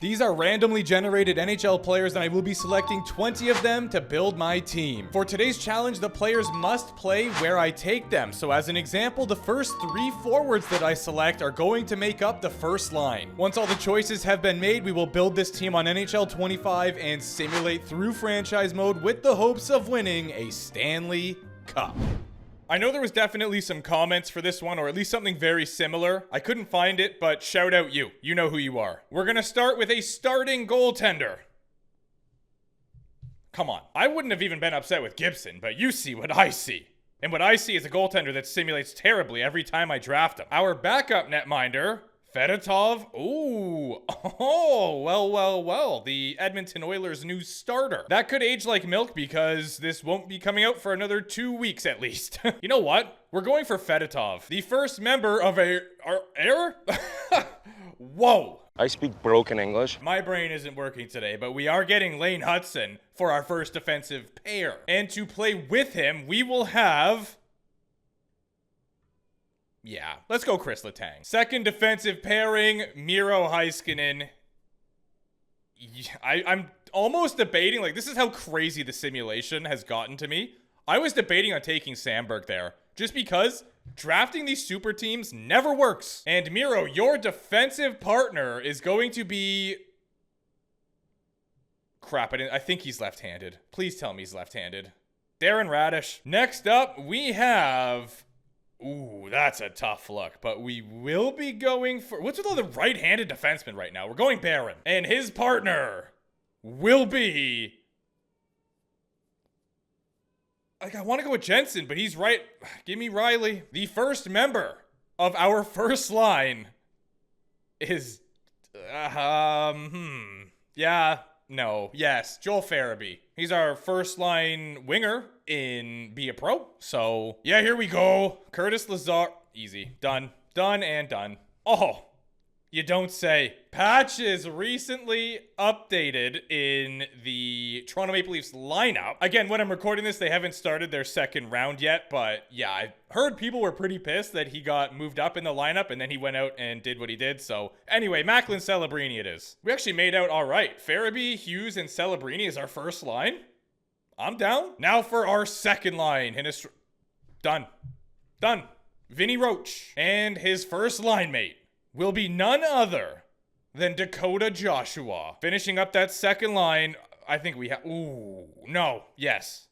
These are randomly generated NHL players and I will be selecting 20 of them to build my team. For today's challenge, the players must play where I take them. So as an example, the first 3 forwards that I select are going to make up the first line. Once all the choices have been made, we will build this team on NHL 25 and simulate through franchise mode with the hopes of winning a Stanley Cup. I know there was definitely some comments for this one, or at least something very similar. I couldn't find it, but shout out you. You know who you are. We're gonna start with a starting goaltender. Come on. I wouldn't have even been upset with Gibson, but you see what I see. And what I see is a goaltender that simulates terribly every time I draft him. Our backup netminder, Fedotov. Ooh. Oh, well. The Edmonton Oilers' new starter. That could age like milk because this won't be coming out for another 2 weeks at least. You know what? We're going for Fedotov. The first member of our Whoa. I speak broken English. My brain isn't working today, but we are getting Lane Hutson for our first defensive pair. And to play with him, we will have... Yeah, let's go Chris Letang. Second defensive pairing, Miro Heiskanen. I'm almost debating, like, this is how crazy the simulation has gotten to me. I was debating on taking Sandberg there, just because drafting these super teams never works. And Miro, your defensive partner is going to be... Crap, I think he's left-handed. Please tell me he's left-handed. Darren Radish. Next up, we have... Ooh, that's a tough look, but we will be going for... What's with all the right-handed defensemen right now? We're going Barron. And his partner will be... Like, I want to go with Jensen, but he's right. Give me Riley. The first member of our first line is... Yes, Joel Farabee. He's our first line winger in Be a Pro. So, yeah, here we go. Curtis Lazar. Easy. Done. Done and done. Oh, you don't say. Patch is recently updated in the Toronto Maple Leafs lineup. Again, when I'm recording this, they haven't started their second round yet. But yeah, I heard people were pretty pissed that he got moved up in the lineup and then he went out and did what he did. So anyway, Macklin Celebrini it is. We actually made out all right. Farabee, Hughes, and Celebrini is our first line. I'm down. Now for our second line. Done. Vinny Roach. And his first line mate will be none other than Dakota Joshua. Finishing up that second line, I think we have... Ooh, no, yes.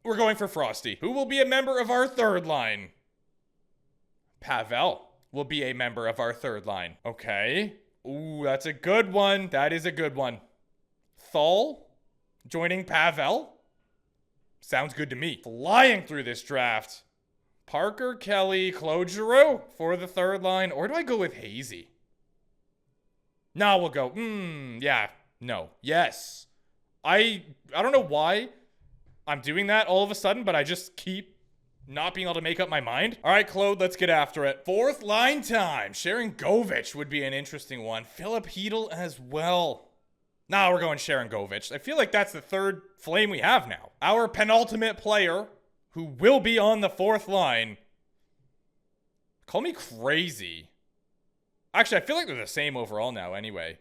We're going for Frosty, who will be a member of our third line. Pavel will be a member of our third line. Okay. Ooh, that's a good one. That is a good one. Thal joining Pavel. Sounds good to me. Flying through this draft. Parker Kelly, Claude Giroux for the third line. Or do I go with Hazy? No, we'll go. Yes. I don't know why I'm doing that all of a sudden, but I just keep not being able to make up my mind. All right, Claude, let's get after it. Fourth line time. Sharon Govich would be an interesting one. Philip Hedl as well. Nah, we're going Sharon Govich. I feel like that's the third flame we have now. Our penultimate player, who will be on the fourth line. Call me crazy. Actually, I feel like they're the same overall now anyway.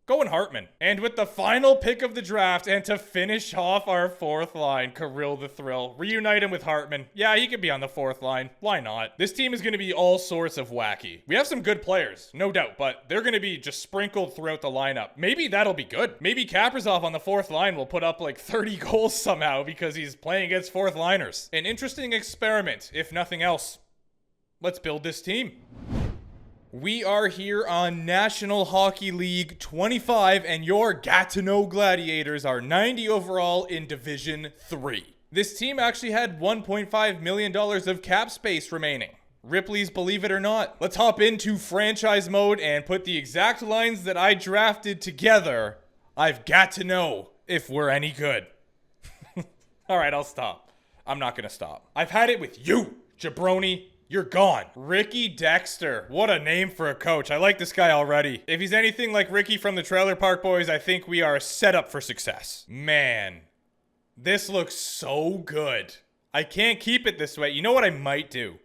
Going Hartman. And with the final pick of the draft, and to finish off our fourth line, Kirill the Thrill. Reunite him with Hartman. Yeah, he could be on the fourth line. Why not? This team is going to be all sorts of wacky. We have some good players, no doubt, but they're going to be just sprinkled throughout the lineup. Maybe that'll be good. Maybe Kaprizov on the fourth line will put up like 30 goals somehow because he's playing against fourth liners. An interesting experiment, if nothing else. Let's build this team. We are here on National Hockey League 25, and your Gatineau Gladiators are 90 overall in Division 3. This team actually had $1.5 million of cap space remaining. Ripley's Believe It or Not. Let's hop into franchise mode and put the exact lines that I drafted together. I've got to know if we're any good. All right, I'll stop. I'm not going to stop. I've had it with you, Jabroni. You're gone. Ricky Dexter. What a name for a coach. I like this guy already. If he's anything like Ricky from the Trailer Park Boys, I think we are set up for success. Man, this looks so good. I can't keep it this way. You know what I might do?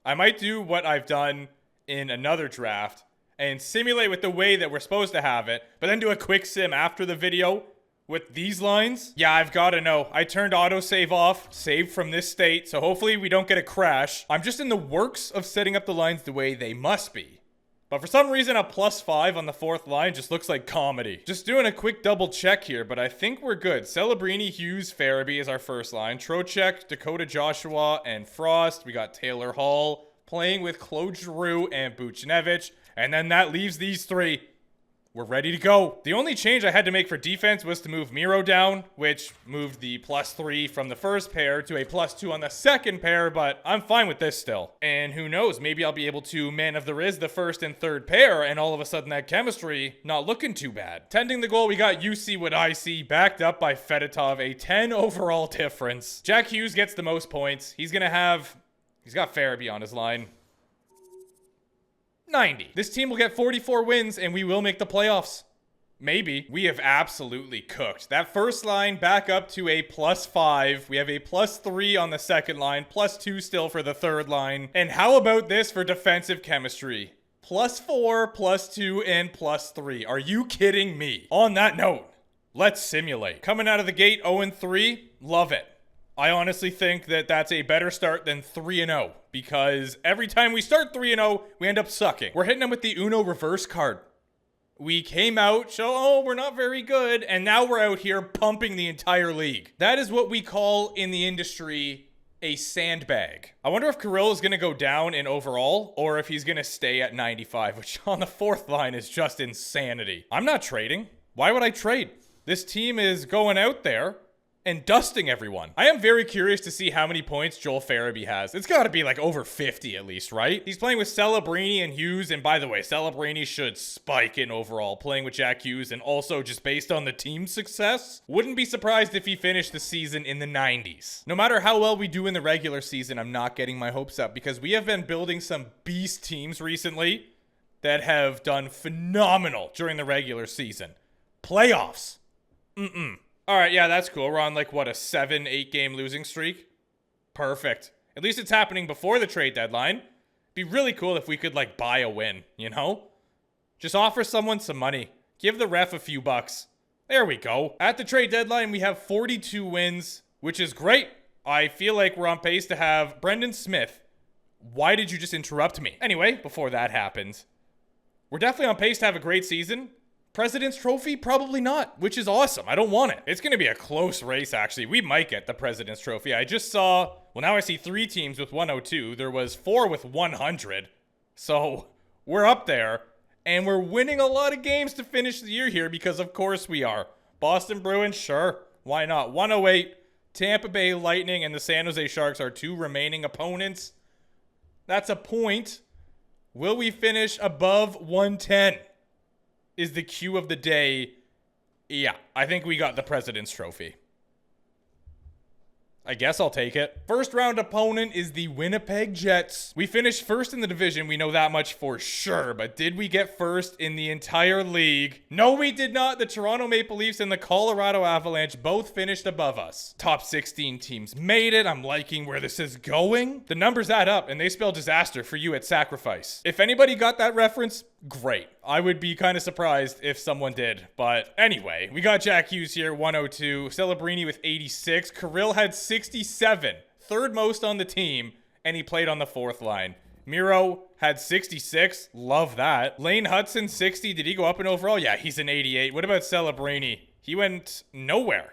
I might do what I've done in another draft and simulate with the way that we're supposed to have it, but then do a quick sim after the video with these lines, yeah, I've got to know. I turned autosave off, saved from this state, so hopefully we don't get a crash. I'm just in the works of setting up the lines the way they must be. But for some reason, a +5 on the 4th line just looks like comedy. Just doing a quick double check here, but I think we're good. Celebrini, Hughes, Farabee is our first line. Trocheck, Dakota Joshua, and Frost. We got Taylor Hall playing with Claude Giroux and Buchnevich. And then that leaves these three. We're ready to go. The only change I had to make for defense was to move Miro down, which moved the +3 from the first pair to a +2 on the second pair, but I'm fine with this still. And who knows, maybe I'll be able to man of the Riz the first and third pair, and all of a sudden that chemistry not looking too bad. Tending the goal, we got You See What I See, backed up by Fedotov, a 10 overall difference. Jack Hughes gets the most points. He's got Farabee on his line. 90. This team will get 44 wins and we will make the playoffs. Maybe. We have absolutely cooked. That first line back up to a +5. We have a +3 on the second line, +2 still for the third line. And how about this for defensive chemistry? +4, +2, and +3. Are you kidding me? On that note, let's simulate. Coming out of the gate 0-3, love it. I honestly think that that's a better start than 3-0 because every time we start 3-0, we end up sucking. We're hitting them with the Uno reverse card. We came out, we're not very good, and now we're out here pumping the entire league. That is what we call in the industry a sandbag. I wonder if Kirill is going to go down in overall or if he's going to stay at 95, which on the 4th line is just insanity. I'm not trading. Why would I trade? This team is going out there and dusting everyone. I am very curious to see how many points Joel Farabee has. It's got to be like over 50 at least, right? He's playing with Celebrini and Hughes, and by the way, Celebrini should spike in overall, playing with Jack Hughes, and also just based on the team's success, wouldn't be surprised if he finished the season in the 90s. No matter how well we do in the regular season, I'm not getting my hopes up because we have been building some beast teams recently that have done phenomenal during the regular season. Playoffs. All right, yeah, that's cool. We're on like, what, a 7-8 game losing streak? Perfect. At least it's happening before the trade deadline. Be really cool if we could like buy a win, you know? Just offer someone some money. Give the ref a few bucks. There we go. At the trade deadline, we have 42 wins, which is great. I feel like we're on pace to have Brendan Smith. Why did you just interrupt me? Anyway, before that happens, we're definitely on pace to have a great season. President's Trophy? Probably not, which is awesome. I don't want it. It's going to be a close race, actually. We might get the President's Trophy. I just saw, well, now I see 3 teams with 102. There was 4 with 100. So we're up there, and we're winning a lot of games to finish the year here because, of course, we are. Boston Bruins, sure. Why not? 108. Tampa Bay Lightning and the San Jose Sharks are 2 remaining opponents. That's a point. Will we finish above 110? Is the cue of the day. Yeah, I think we got the President's Trophy. I guess I'll take it. First round opponent is the Winnipeg Jets. We finished first in the division. We know that much for sure. But did we get first in the entire league? No, we did not. The Toronto Maple Leafs and the Colorado Avalanche both finished above us. Top 16 teams made it. I'm liking where this is going. The numbers add up and they spell disaster for you at Sacrifice. If anybody got that reference, great. I would be kind of surprised if someone did. But anyway, we got Jack Hughes here, 102. Celebrini with 86. Kirill had 67. Third most on the team. And he played on the 4th line. Miro had 66. Love that. Lane Hudson, 60. Did he go up in overall? Yeah, he's an 88. What about Celebrini? He went nowhere.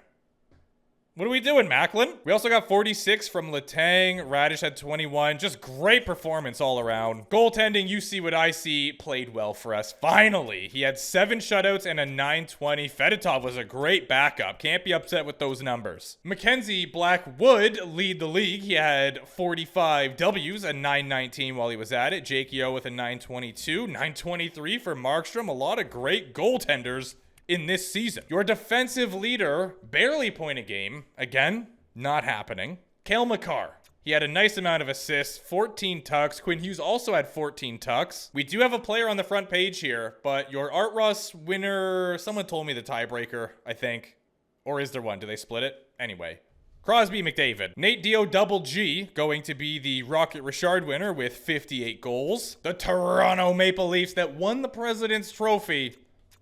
What are we doing, Macklin? We also got 46 from Letang. Radish had 21. Just great performance all around. Goaltending, You See What I See, played well for us. Finally, he had 7 shutouts and a .920. Fedotov was a great backup. Can't be upset with those numbers. Mackenzie Blackwood lead the league. He had 45 Ws, a .919 while he was at it. Jake Yeo with a .922. .923 for Markstrom. A lot of great goaltenders in this season. Your defensive leader, barely point a game. Again, not happening. Cale Makar. He had a nice amount of assists, 14 tucks. Quinn Hughes also had 14 tucks. We do have a player on the front page here, but your Art Ross winner, someone told me the tiebreaker, I think. Or is there one? Do they split it? Anyway, Crosby McDavid. Nate Dio Double G going to be the Rocket Richard winner with 58 goals. The Toronto Maple Leafs that won the President's Trophy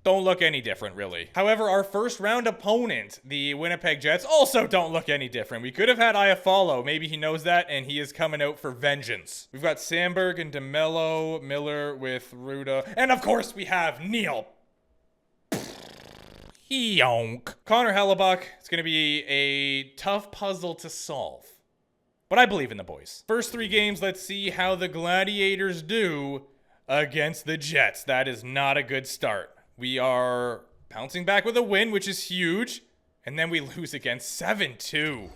don't look any different, really. However, our first round opponent, the Winnipeg Jets, also don't look any different. We could have had Iafallo. Maybe he knows that, and he is coming out for vengeance. We've got Sandberg and DeMello, Miller with Ruda, and of course we have Neil Yonk. Connor Hellebuck. It's going to be a tough puzzle to solve, but I believe in the boys. First 3 games, let's see how the Gladiators do against the Jets. That is not a good start. We are bouncing back with a win, which is huge, and then we lose again 7-2.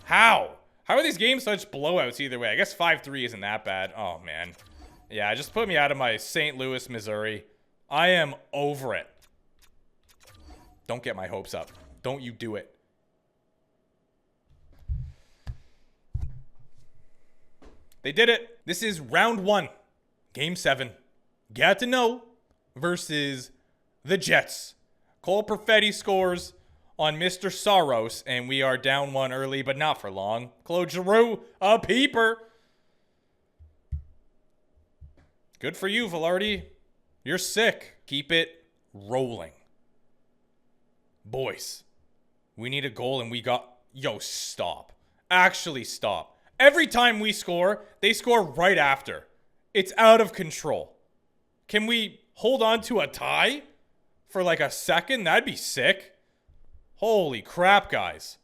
How? How are these games such blowouts either way? I guess 5-3 isn't that bad. Oh, man. Yeah, just put me out of my St. Louis, Missouri. I am over it. Don't get my hopes up. Don't you do it. They did it. This is round 1. Game 7. Gatineau versus the Jets. Cole Perfetti scores on Mr. Saros, and we are down 1 early, but not for long. Claude Giroux, a peeper. Good for you, Velarde. You're sick. Keep it rolling. Boys, we need a goal, and we got... Yo, stop. Actually, stop. Every time we score, they score right after. It's out of control. Can we hold on to a tie for like a second? That'd be sick. Holy crap, guys.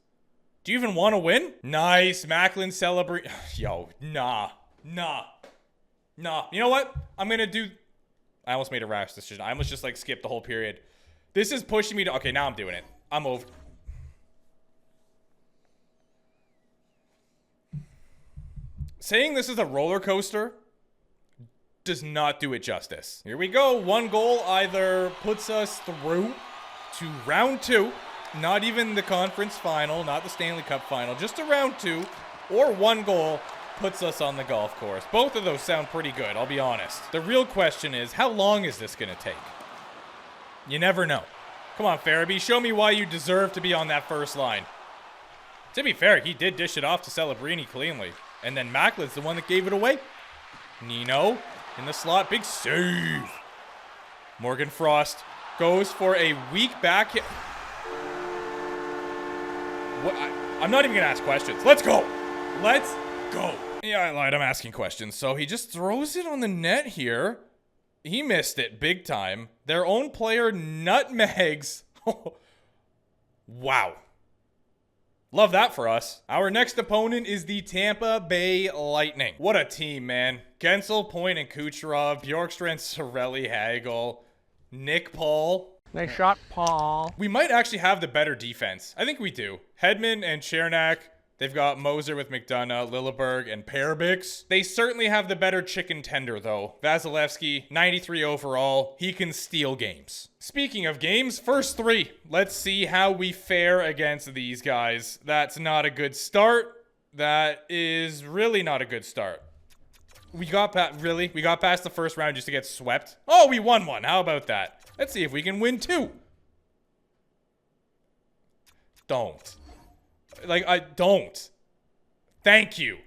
Do you even want to win? Nice. Macklin celebrate. Yo, nah. You know what? I'm going to do... I almost made a rash decision. I almost just like skipped the whole period. This is pushing me to... Okay, now I'm doing it. I'm over. Saying this is a roller coaster does not do it justice. Here we go. 1 goal either puts us through to round 2. Not even the conference final, not the Stanley Cup final, just a round 2. Or 1 goal puts us on the golf course. Both of those sound pretty good, I'll be honest. The real question is, how long is this going to take? You never know. Come on, Farabee. Show me why you deserve to be on that first line. To be fair, he did dish it off to Celebrini cleanly. And then Macklin's the one that gave it away. Nino in the slot. Big save. Morgan Frost goes for a weak back hit. What? I'm not even going to ask questions. Let's go. Let's go. Yeah, I lied. I'm asking questions. So he just throws it on the net here. He missed it big time. Their own player nutmegs. Wow. Love that for us. Our next opponent is the Tampa Bay Lightning. What a team, man. Gensel, Point, and Kucherov, Bjorkstrand, Cirelli, Hagel, Nick Paul. They shot Paul. We might actually have the better defense. I think we do. Hedman and Chernak. They've got Moser with McDonough, Lilleberg, and Perbix. They certainly have the better chicken tender, though. Vasilevsky, 93 overall. He can steal games. Speaking of games, first 3. Let's see how we fare against these guys. That's not a good start. That is really not a good start. We got past the first round just to get swept. Oh, we won 1. How about that? Let's see if we can win 2. Don't. I don't. Thank you.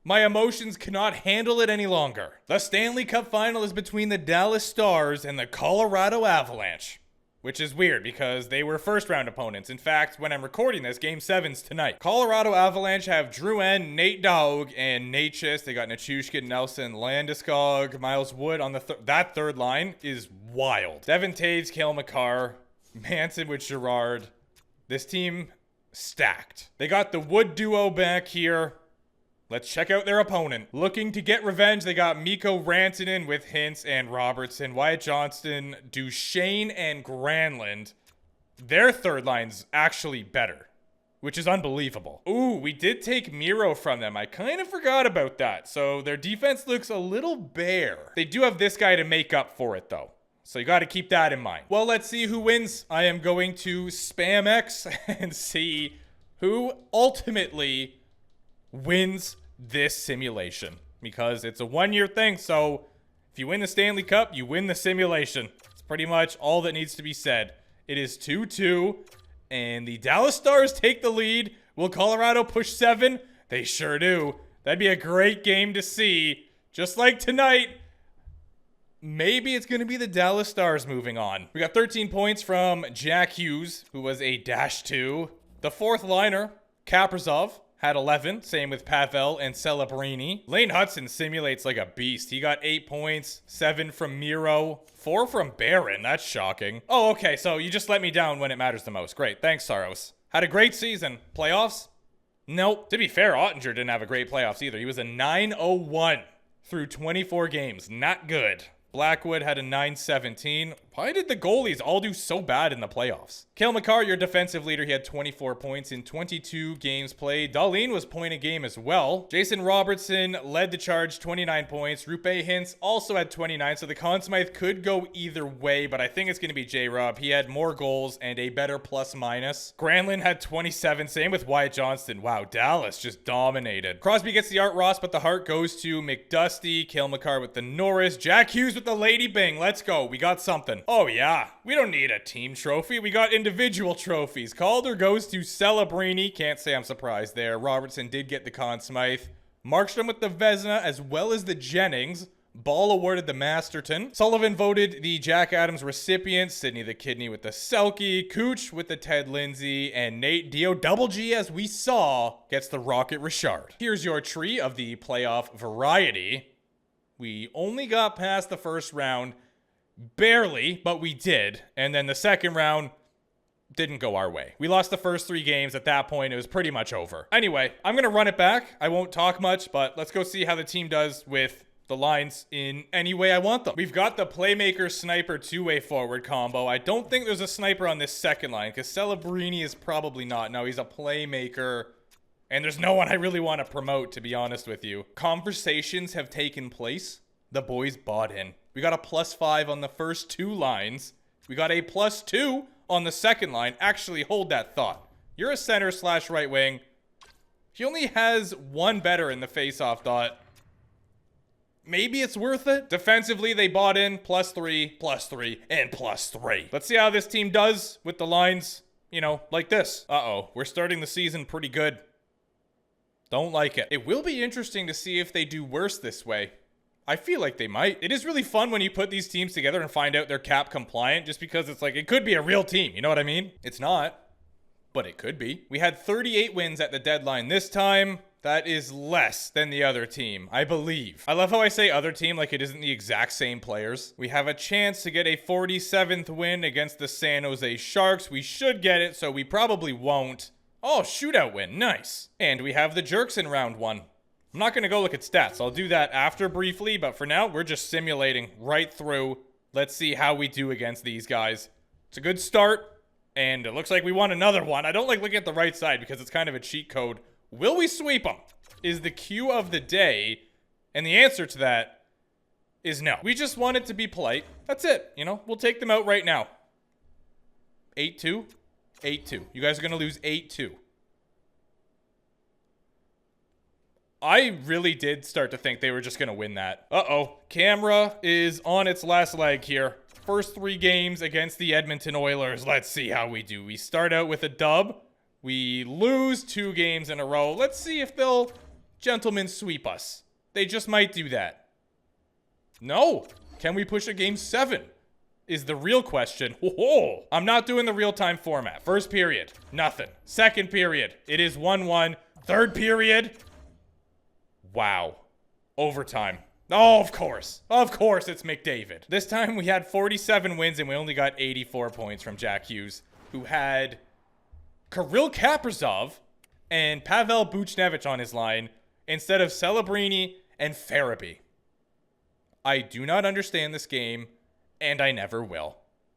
My emotions cannot handle it any longer. The Stanley Cup final is between the Dallas Stars and the Colorado Avalanche. Which is weird because they were first round opponents. In fact, when I'm recording this, Game 7's tonight. Colorado Avalanche have Drouin, Nate Dogg, and Natchez. They got Nichushkin, Nelson, Landeskog, Miles Wood on the that third line is wild. Devin Taves, Cale Makar, Manson with Girard. This team... stacked. They got the Wood duo back here. Let's check out their opponent. Looking to get revenge, they got Mikko Rantanen with Hintz and Robertson, Wyatt Johnston, Duchesne, and Granlund. Their third line's actually better, which is unbelievable. Ooh, we did take Miro from them. I kind of forgot about that. So their defense looks a little bare. They do have this guy to make up for it, though. So you got to keep that in mind. Well, let's see who wins. I am going to spam X and see who ultimately wins this simulation. Because it's a one-year thing, so if you win the Stanley Cup, you win the simulation. It's pretty much all that needs to be said. It is 2-2, and the Dallas Stars take the lead Will Colorado push 7? They sure do. That'd be a great game to see. Just like tonight, maybe it's going to be the Dallas Stars moving on. We got 13 points from Jack Hughes, who was a -2. The fourth liner, Kaprizov, had 11. Same with Pavel and Celebrini. Lane Hudson simulates like a beast. He got 8 points, 7 from Miro, 4 from Barron. That's shocking. Oh, okay, so you just let me down when it matters the most. Great, thanks, Saros. Had a great season. Playoffs? Nope. To be fair, Ottinger didn't have a great playoffs either. He was a 901 through 24 games. Not good. Blackwood had a 917. Why did the goalies all do so bad in the playoffs? Cale Makar, your defensive leader, he had 24 points in 22 games played. Darlene was point a game as well. Jason Robertson led the charge, 29 points. Rupe Hintz also had 29, so the Conn Smythe could go either way, but I think it's going to be J-Rob. He had more goals and a better plus-minus. Granlund had 27, same with Wyatt Johnston. Wow, Dallas just dominated. Crosby gets the Art Ross, but the heart goes to McDusty. Cale Makar with the Norris. Jack Hughes with the Lady Bing. Let's go. We got something. Oh, yeah. We don't need a team trophy. We got individual trophies. Calder goes to Celebrini. Can't say I'm surprised there. Robertson did get the Conn Smythe. Markstrom with the Vezina as well as the Jennings. Ball awarded the Masterton. Sullivan voted the Jack Adams recipient. Sidney the Kidney with the Selke. Cooch with the Ted Lindsay. And Nate Dio, double G as we saw, gets the Rocket Richard. Here's your tree of the playoff variety. We only got past the first round. Barely, but we did. And then the second round didn't go our way. We lost the first 3 games. At that point, it was pretty much over. Anyway, I'm going to run it back. I won't talk much, but let's go see how the team does with the lines in any way I want them. We've got the playmaker sniper two-way forward combo. I don't think there's a sniper on this second line because Celebrini is probably not. No, he's a playmaker. And there's no one I really want to promote, to be honest with you. Conversations have taken place. The boys bought in. We got a +5 on the first 2 lines. We got a +2 on the second line. Actually, hold that thought. You're a center / right wing. He only has 1 better in the face-off dot. Maybe it's worth it. Defensively, they bought in +3, +3, and +3. Let's see how this team does with the lines, you know, like this. Uh-oh, we're starting the season pretty good. Don't like it. It will be interesting to see if they do worse this way. I feel like they might. It is really fun when you put these teams together and find out they're cap compliant just because it's like, it could be a real team. You know what I mean? It's not, but it could be. We had 38 wins at the deadline this time. That is less than the other team, I believe. I love how I say other team like it isn't the exact same players. We have a chance to get a 47th win against the San Jose Sharks. We should get it, so we probably won't. Oh, shootout win. Nice. And we have the Jerks in round 1. I'm not going to go look at stats. I'll do that after briefly, but for now, we're just simulating right through. Let's see how we do against these guys. It's a good start, and it looks like we won another one. I don't like looking at the right side because it's kind of a cheat code. Will we sweep them? Is the cue of the day, and the answer to that is no. We just wanted to be polite. That's it. You know, we'll take them out right now. 8-2, 8-2. You guys are going to lose 8-2. I really did start to think they were just going to win that. Uh-oh. Camera is on its last leg here. First 3 games against the Edmonton Oilers. Let's see how we do. We start out with a dub. We lose 2 games in a row. Let's see if they'll gentlemen sweep us. They just might do that. No. Can we push a game 7? Is the real question. Whoa. I'm not doing the real-time format. First period. Nothing. Second period. It is 1-1. Third period. Wow. Overtime. Oh, of course. Of course it's McDavid. This time we had 47 wins and we only got 84 points from Jack Hughes, who had Kirill Kaprizov and Pavel Buchnevich on his line instead of Celebrini and Farabee. I do not understand this game, and I never will.